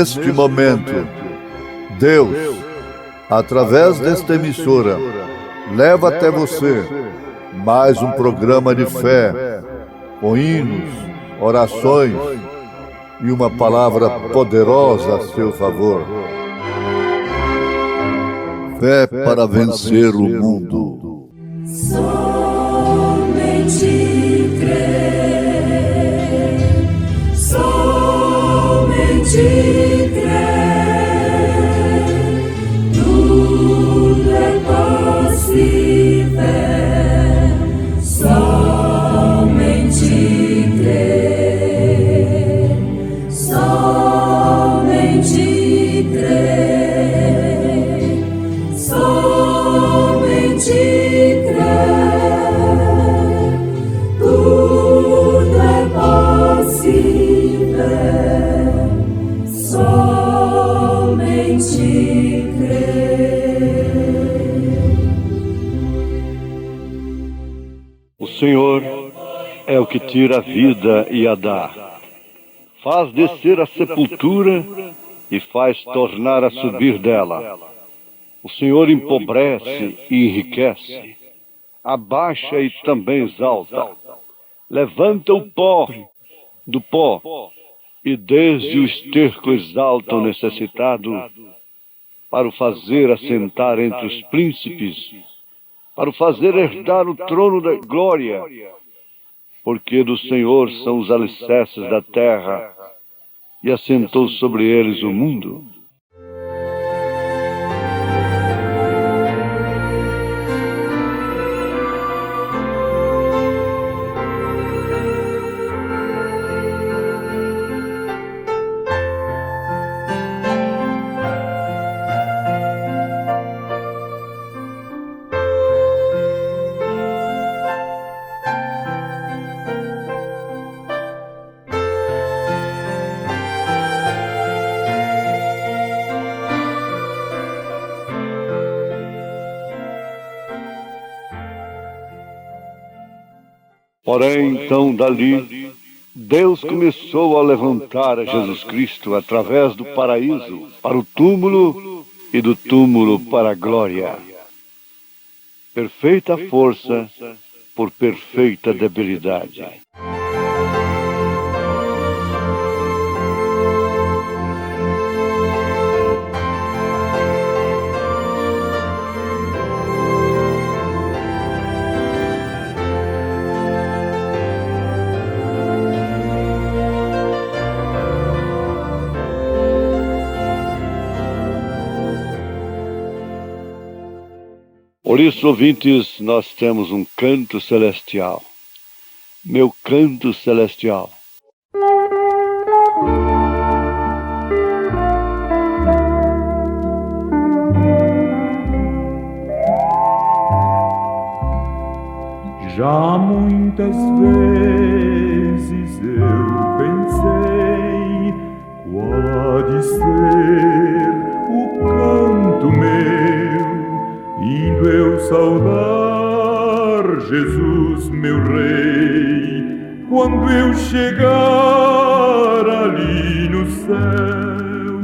neste momento, Deus, através desta emissora, leva até você mais um programa de fé, com hinos, orações e uma palavra poderosa a seu favor. Fé para vencer o mundo. Somente crer, somente crer, tudo é possível, somente crer, somente crer, somente crer, tudo é possível, somente crer. O Senhor é o que tira a vida e a dá, faz descer a sepultura e faz tornar a subir dela. O Senhor empobrece e enriquece, abaixa e também exalta, levanta o pó do pó e desde o esterco exalta o necessitado, para o fazer assentar entre os príncipes, para o fazer herdar o trono da glória, porque do Senhor são os alicerces da terra, e assentou sobre eles o mundo. Porém, então, dali, Deus começou a levantar a Jesus Cristo através do paraíso para o túmulo e do túmulo para a glória. Perfeita força por perfeita debilidade. Por isso, ouvintes, nós temos um canto celestial. Meu canto celestial. Já muitas vezes eu pensei qual há de ser o canto meu, indo eu saudar Jesus, meu Rei, quando eu chegar ali no céu.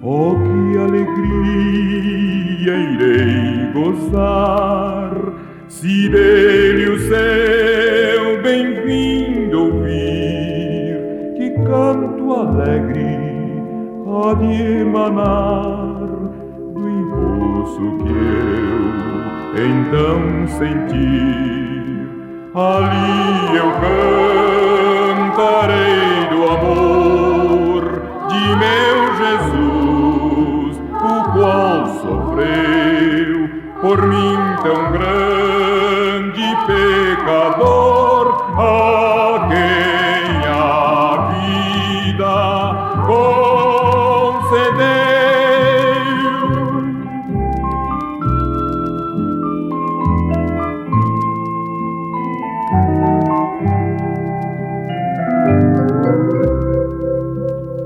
Oh, que alegria irei gozar, se dele o céu bem-vindo ouvir, que canto alegre há de emanar do impulso que eu então sentir. Ali eu cantarei do amor de meu Jesus, o qual sofreu por mim tão grande pecador, a quem a vida concedeu.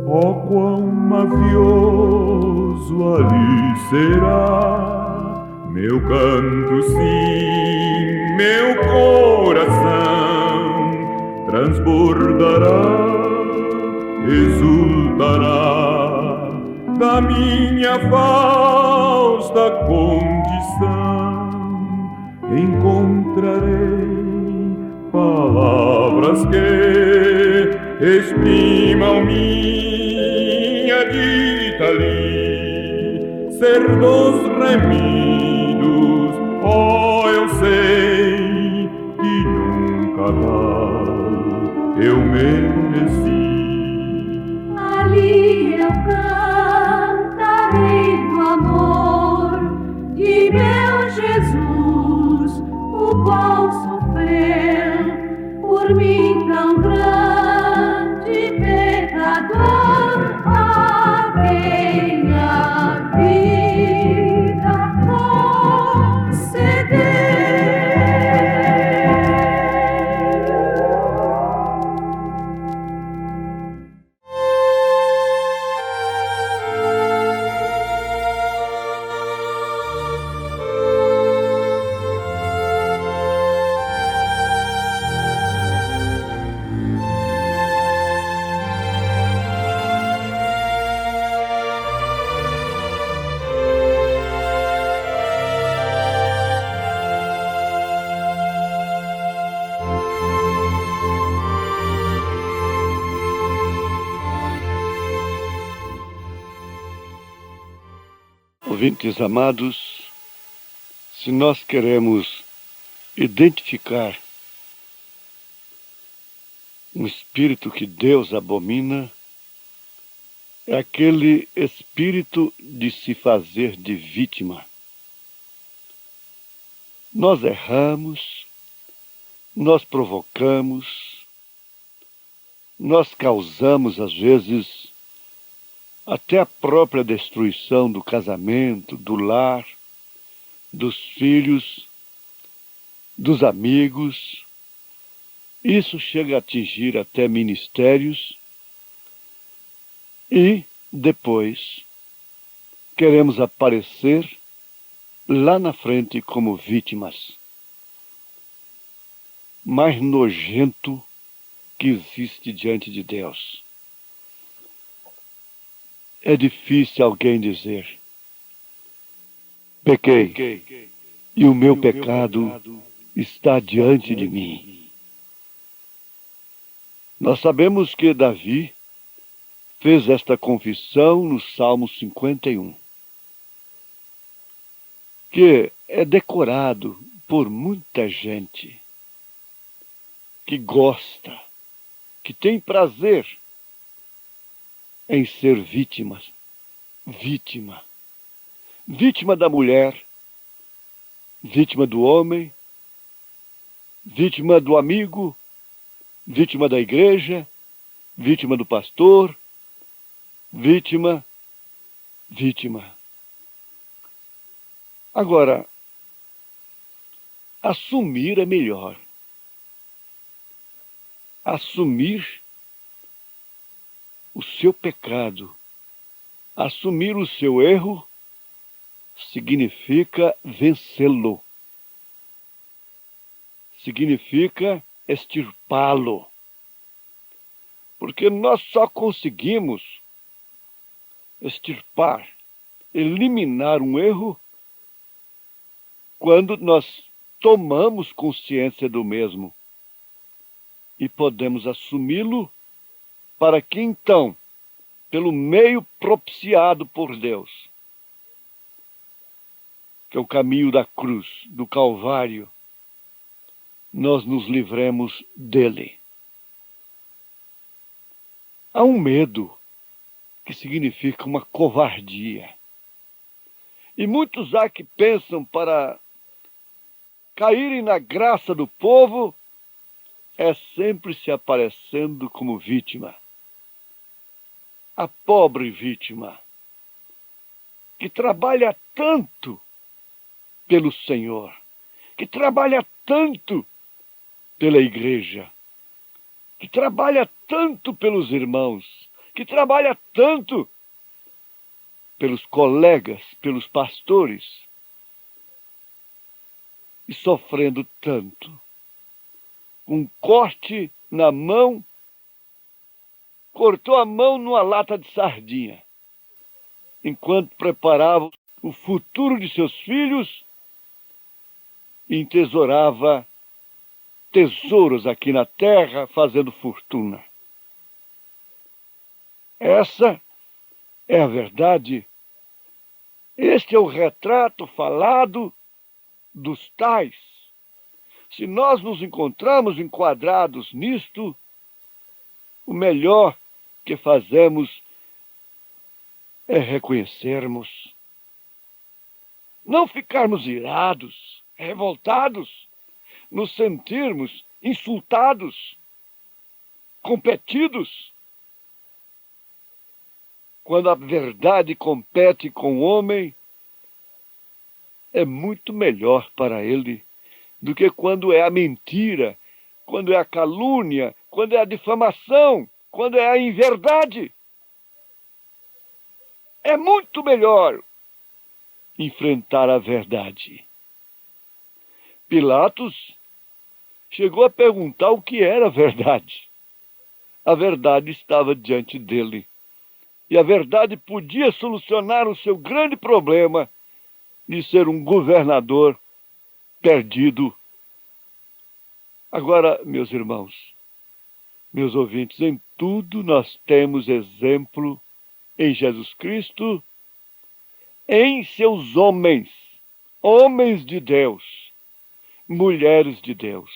Oh, quão mavioso ali será meu canto, sim, meu coração transbordará, exultará da minha fausta condição, encontrarei palavras que exprimam minha dita ali, ser dos remidos, oh, eu sei que nunca tal eu mereci. Ali eu cantarei do amor de meu Jesus, o qual sofreu por mim tão grande pecador, a quem a vida concedeu. Ouvintes amados, se nós queremos identificar um espírito que Deus abomina, é aquele espírito de se fazer de vítima. Nós erramos, nós provocamos, nós causamos às vezes até a própria destruição do casamento, do lar, dos filhos, dos amigos. Isso chega a atingir até ministérios e depois queremos aparecer lá na frente como vítimas. Mais nojento que existe diante de Deus. É difícil alguém dizer: pequei, e o meu pecado está diante de mim. Nós sabemos que Davi fez esta confissão no Salmo 51, que é decorado por muita gente que gosta, que tem prazer em ser vítima da mulher, vítima do homem, vítima do amigo, vítima da igreja, vítima do pastor, vítima. Agora, assumir é melhor. Assumir o seu pecado, assumir o seu erro, significa vencê-lo. Significa extirpá-lo. Porque nós só conseguimos extirpar, eliminar um erro, quando nós tomamos consciência do mesmo e podemos assumi-lo, para que então, pelo meio propiciado por Deus, que é o caminho da cruz, do Calvário, nós nos livremos dele. Há um medo que significa uma covardia. E muitos há que pensam para caírem na graça do povo, é sempre se aparecendo como vítima. A pobre vítima, que trabalha tanto pelo Senhor, que trabalha tanto pela igreja, que trabalha tanto pelos irmãos, que trabalha tanto pelos colegas, pelos pastores, e sofrendo tanto. Um corte na mão, cortou a mão numa lata de sardinha. enquanto preparava o futuro de seus filhos, entesourava tesouros aqui na terra, fazendo fortuna. Essa é a verdade. Este é o retrato falado dos tais. Se nós nos encontramos enquadrados nisto, o melhor que fazemos é reconhecermos. Não ficarmos irados, revoltados, nos sentirmos insultados, competidos. Quando a verdade compete com o homem, é muito melhor para ele do que quando é a mentira, quando é a calúnia, quando é a difamação, quando é a inverdade. É muito melhor enfrentar a verdade. Pilatos chegou a perguntar o que era a verdade. A verdade estava diante dele. E a verdade podia solucionar o seu grande problema de ser um governador perdido. Agora, meus irmãos, meus ouvintes, em tudo nós temos exemplo em Jesus Cristo, em seus homens, homens de Deus, mulheres de Deus.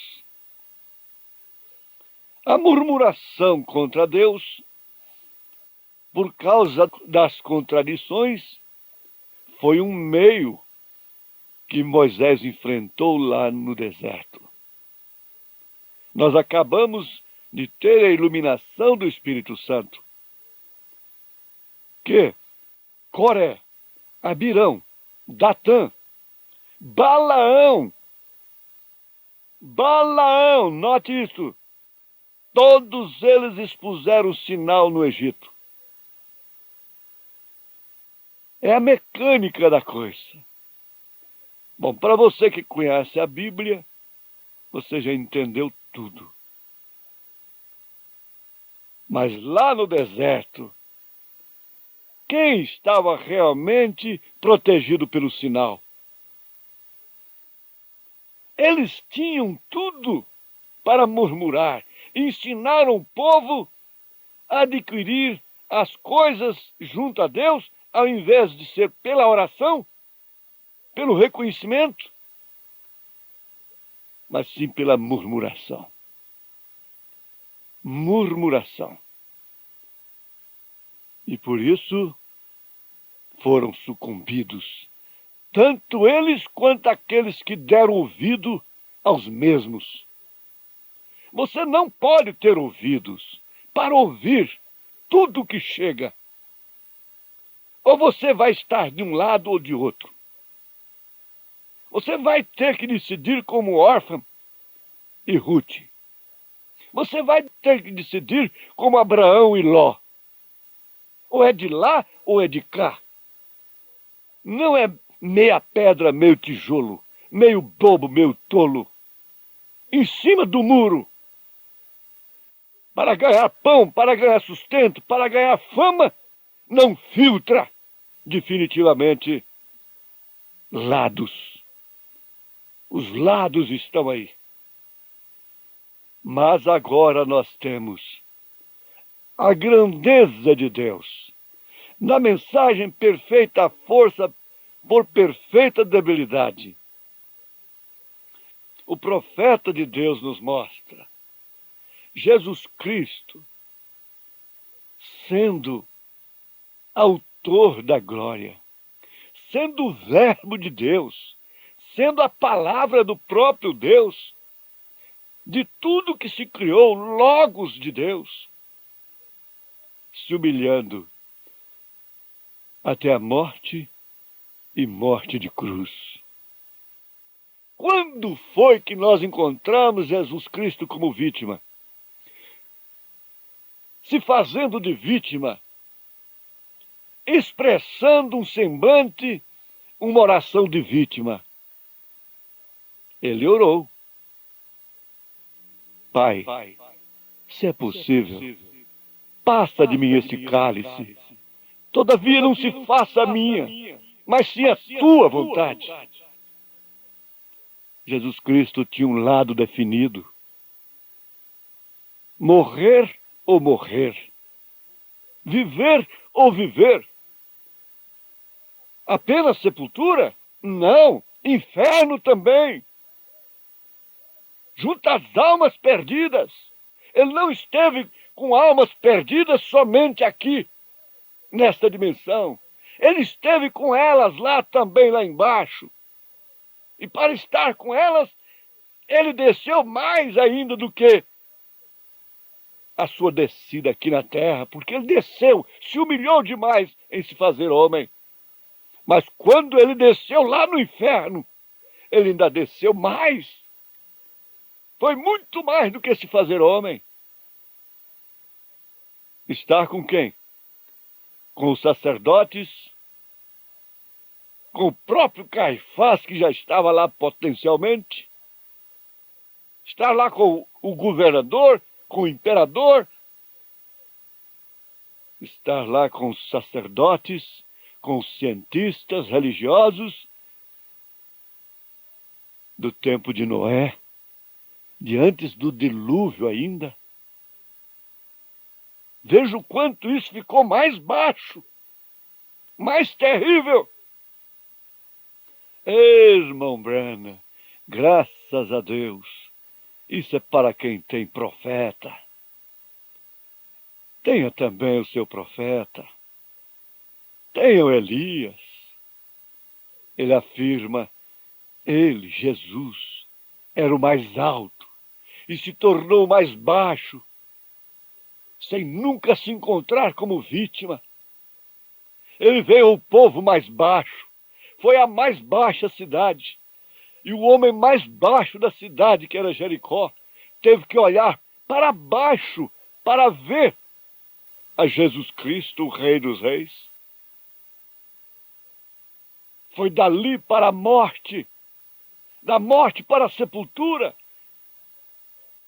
A murmuração contra Deus, por causa das contradições, foi um meio que Moisés enfrentou lá no deserto. Nós acabamos de ter a iluminação do Espírito Santo, que Coré, Abirão, Datã, Balaão, note isso, todos eles expuseram o sinal no Egito. É a mecânica da coisa. Bom, para você que conhece a Bíblia, você já entendeu tudo. Mas lá no deserto, quem estava realmente protegido pelo sinal? Eles tinham tudo para murmurar. Ensinaram o povo a adquirir as coisas junto a Deus, ao invés de ser pela oração, pelo reconhecimento, mas sim pela murmuração. Murmuração. E por isso foram sucumbidos, tanto eles quanto aqueles que deram ouvido aos mesmos. Você não pode ter ouvidos para ouvir tudo que chega. Ou você vai estar de um lado ou de outro. Você vai ter que decidir como órfã e Ruth. Você vai ter que decidir como Abraão e Ló. Ou é de lá ou é de cá. Não é meia pedra, meio tijolo, meio bobo, meio tolo. Em cima do muro. Para ganhar pão, para ganhar sustento, para ganhar fama, não filtra definitivamente lados. Os lados estão aí. Mas agora nós temos a grandeza de Deus. Na mensagem perfeita força por perfeita debilidade. O profeta de Deus nos mostra Jesus Cristo sendo autor da glória, sendo o verbo de Deus, sendo a palavra do próprio Deus, de tudo que se criou, logos de Deus, se humilhando até a morte e morte de cruz. Quando foi que nós encontramos Jesus Cristo como vítima? Se fazendo de vítima, expressando um semblante, uma oração de vítima. Ele orou. Pai, se é possível, passa de mim este cálice. Todavia não se faça a minha, mas sim a tua vontade. Jesus Cristo tinha um lado definido. Morrer ou morrer. Viver ou viver. Apenas sepultura? Não, inferno também. Junto às almas perdidas. Ele não esteve com almas perdidas somente aqui, nesta dimensão. Ele esteve com elas lá também, lá embaixo. E para estar com elas, ele desceu mais ainda do que a sua descida aqui na terra, porque ele desceu, se humilhou demais em se fazer homem. Mas quando ele desceu lá no inferno, ele ainda desceu mais. Foi muito mais do que se fazer homem. Estar com quem? Com os sacerdotes, com o próprio Caifás, que já estava lá potencialmente, estar lá com o governador, com o imperador, estar lá com os sacerdotes, com os cientistas religiosos do tempo de Noé, de antes do dilúvio ainda. Veja o quanto isso ficou mais baixo, mais terrível. Irmão Branham, graças a Deus, isso é para quem tem profeta. Tenha também o seu profeta. Tenha o Elias. Ele afirma, ele, Jesus, era o mais alto e se tornou o mais baixo, sem nunca se encontrar como vítima. Ele veio ao povo mais baixo, foi a mais baixa cidade, e o homem mais baixo da cidade, que era Jericó, teve que olhar para baixo para ver a Jesus Cristo, o Rei dos Reis. Foi dali para a morte, da morte para a sepultura,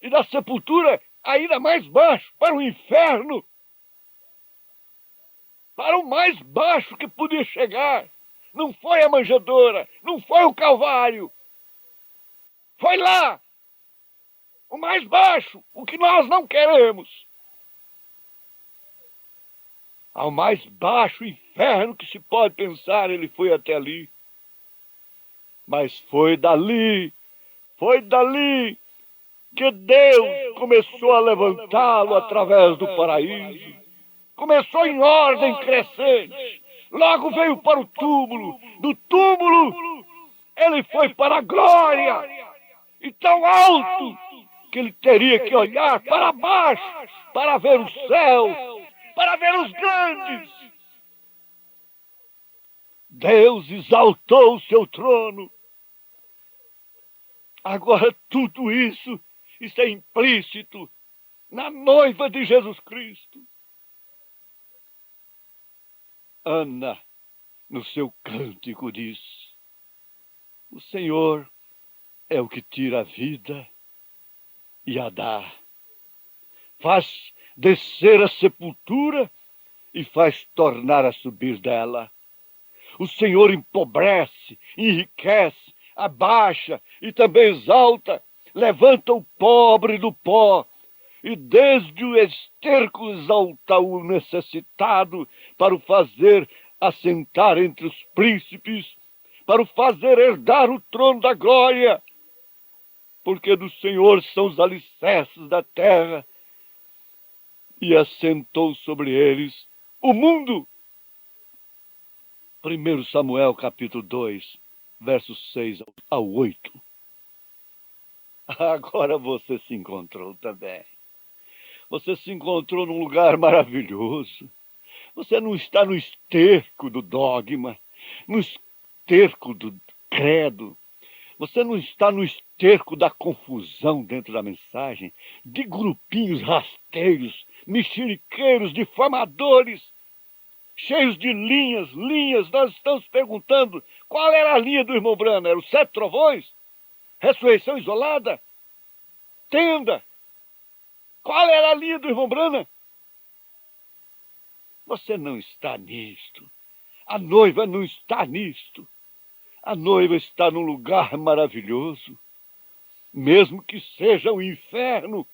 e da sepultura ainda mais baixo, para o inferno, para o mais baixo que podia chegar. Não foi a manjedoura, não foi o Calvário, foi lá, o mais baixo, o que nós não queremos. Ao mais baixo inferno que se pode pensar, ele foi até ali. Mas foi dali que Deus começou a levantá-lo através do paraíso. Começou em ordem crescente. Logo veio para o túmulo. Do túmulo, ele foi para a glória. E tão alto que ele teria que olhar para baixo para ver o céu, para ver os grandes. Deus exaltou o seu trono. Agora tudo isso está implícito na noiva de Jesus Cristo. Ana, no seu cântico, diz: o Senhor é o que tira a vida e a dá. Faz descer a sepultura e faz tornar a subir dela. O Senhor empobrece, enriquece, abaixa e também exalta, levanta o pobre do pó, e desde o esterco exalta o necessitado, para o fazer assentar entre os príncipes, para o fazer herdar o trono da glória, porque do Senhor são os alicerces da terra, e assentou sobre eles o mundo. 1 Samuel capítulo 2, versos 6 ao 8. Agora você se encontrou também. Você se encontrou num lugar maravilhoso. Você não está no esterco do dogma, no esterco do credo. Você não está no esterco da confusão dentro da mensagem, de grupinhos rasteiros, mexeriqueiros, difamadores, cheios de linhas. Nós estamos perguntando qual era a linha do irmão Branham. Era os 7 trovões? Ressurreição isolada? Tenda? Qual era a linha do irmão Branham? Você não está nisto. A noiva não está nisto. A noiva está num lugar maravilhoso. Mesmo que seja o inferno,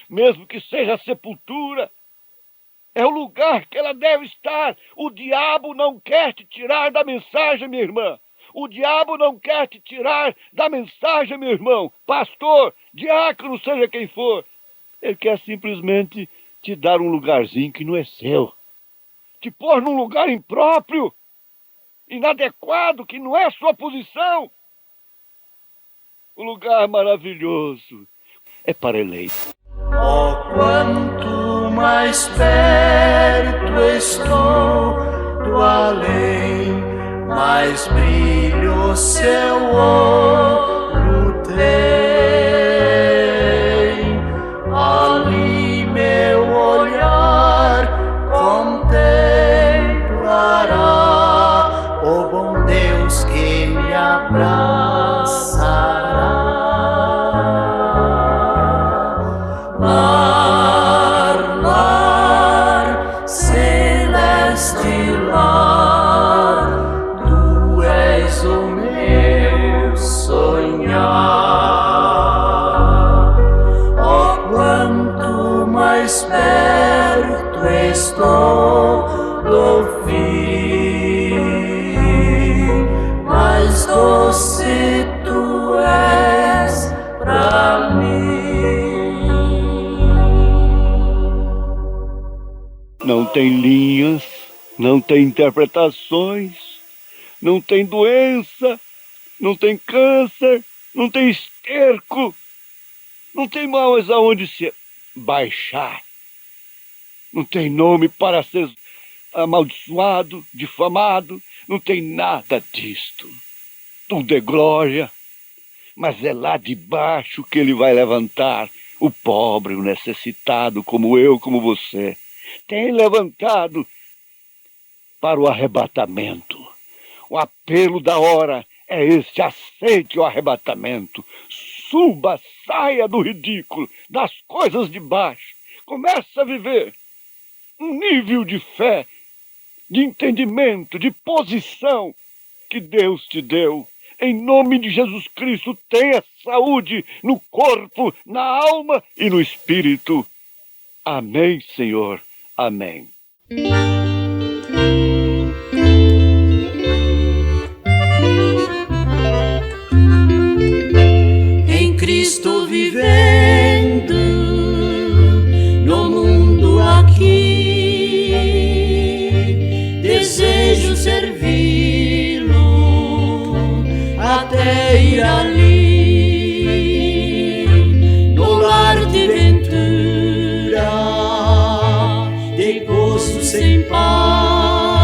mesmo que seja a sepultura, é o lugar que ela deve estar. O diabo não quer te tirar da mensagem, minha irmã. O diabo não quer te tirar da mensagem, meu irmão. Pastor, diácono, seja quem for. Ele quer simplesmente te dar um lugarzinho que não é seu. Te pôr num lugar impróprio, inadequado, que não é a sua posição. O lugar maravilhoso é para eleito. Oh, quanto mais perto estou do além, mais brilho o seu olho tem. Ali meu olhar contemplará o bom Deus que me abraçará. Lar, lar, celeste lar, tu és o meu sonhar. Oh, quanto mais perto estou do fim, mais doce tu és pra mim. Não tem linhas, não tem interpretações, não tem doença, não tem câncer, não tem esterco, não tem mais aonde se baixar. Não tem nome para ser amaldiçoado, difamado, não tem nada disto. Tudo é glória, mas é lá de baixo que ele vai levantar o pobre, o necessitado, como eu, como você. Tem levantado para o arrebatamento. O apelo da hora é este: aceite o arrebatamento. Suba, saia do ridículo, das coisas de baixo. Comece a viver um nível de fé, de entendimento, de posição que Deus te deu. Em nome de Jesus Cristo, tenha saúde no corpo, na alma e no espírito. Amém, Senhor. Amém. Em Cristo vivendo no mundo aqui, desejo servi-lo até ir ali, no lar de ventura, de gozo sem par,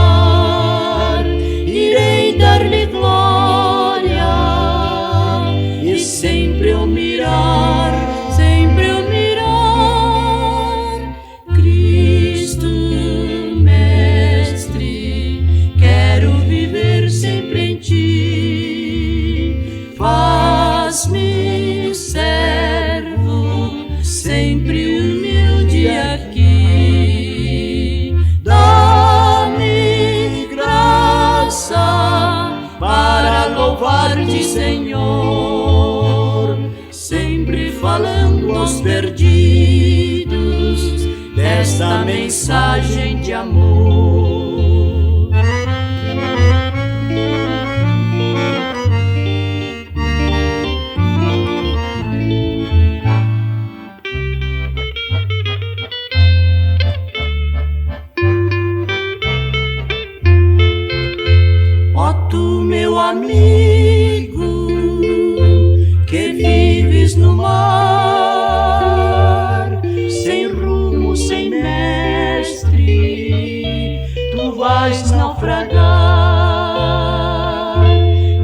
irei dar-lhe glória e sempre o mirar, Cristo Mestre, quero viver sempre em ti. Faz-me servo, sempre humilde aqui. Dá-me graça para louvar-te, Senhor, sempre falando aos perdidos desta mensagem de amor. Ó tu, meu amigo, que vives no mar, sem rumo, sem mestre, tu vais naufragar.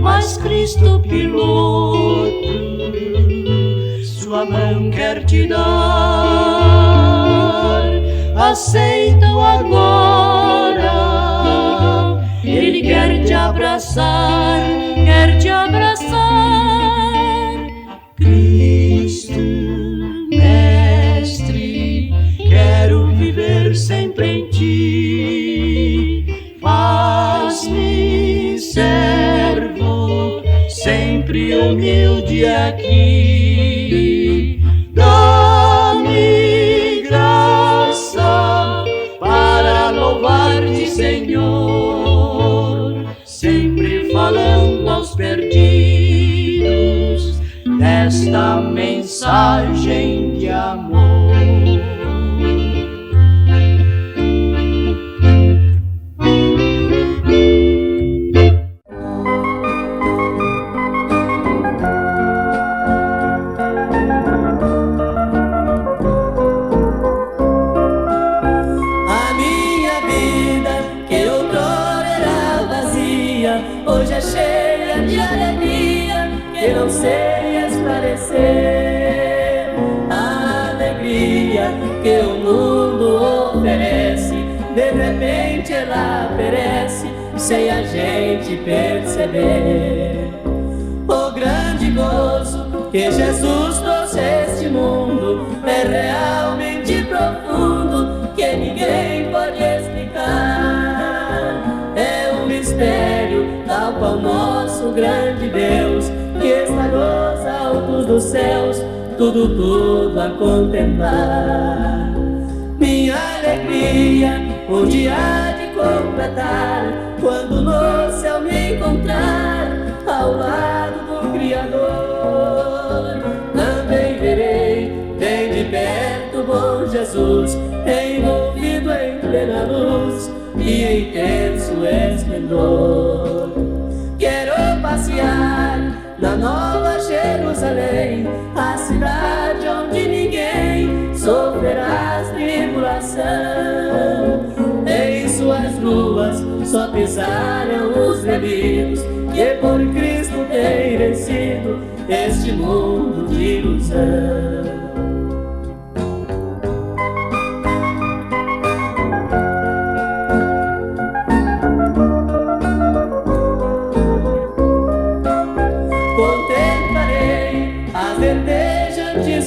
Mas Cristo piloto, sua mão quer te dar. Aceita-o agora, ele quer te abraçar, Cristo Mestre, quero viver sempre em ti. de aqui. Dá-me graça para louvar-te, Senhor, sempre falando aos perdidos desta mensagem de amor. Hoje é cheia de alegria que não sei esclarecer. A alegria que o mundo oferece, de repente ela perece sem a gente perceber. O grande gozo que Jesus trouxe a este mundo é realmente profundo, que ninguém pode explicar. É um mistério tal qual nosso grande Deus, que está nos altos dos céus, tudo a contemplar. Minha alegria um dia há de completar, quando no céu me encontrar ao lado do Criador. Também verei bem de perto o bom Jesus, envolvido em plena luz e intenso esplendor. Quero passear na Nova Jerusalém, a cidade onde ninguém sofrerá tribulação. Em suas ruas só pisarão os redimidos, que por Cristo têm vencido este mundo de ilusão.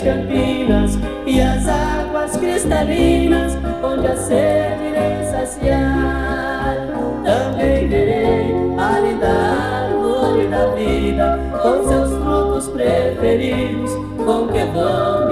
Campinas e as águas cristalinas, onde a sede irei saciar. Também verei a linda árvore da vida, com seus frutos preferidos, com que vou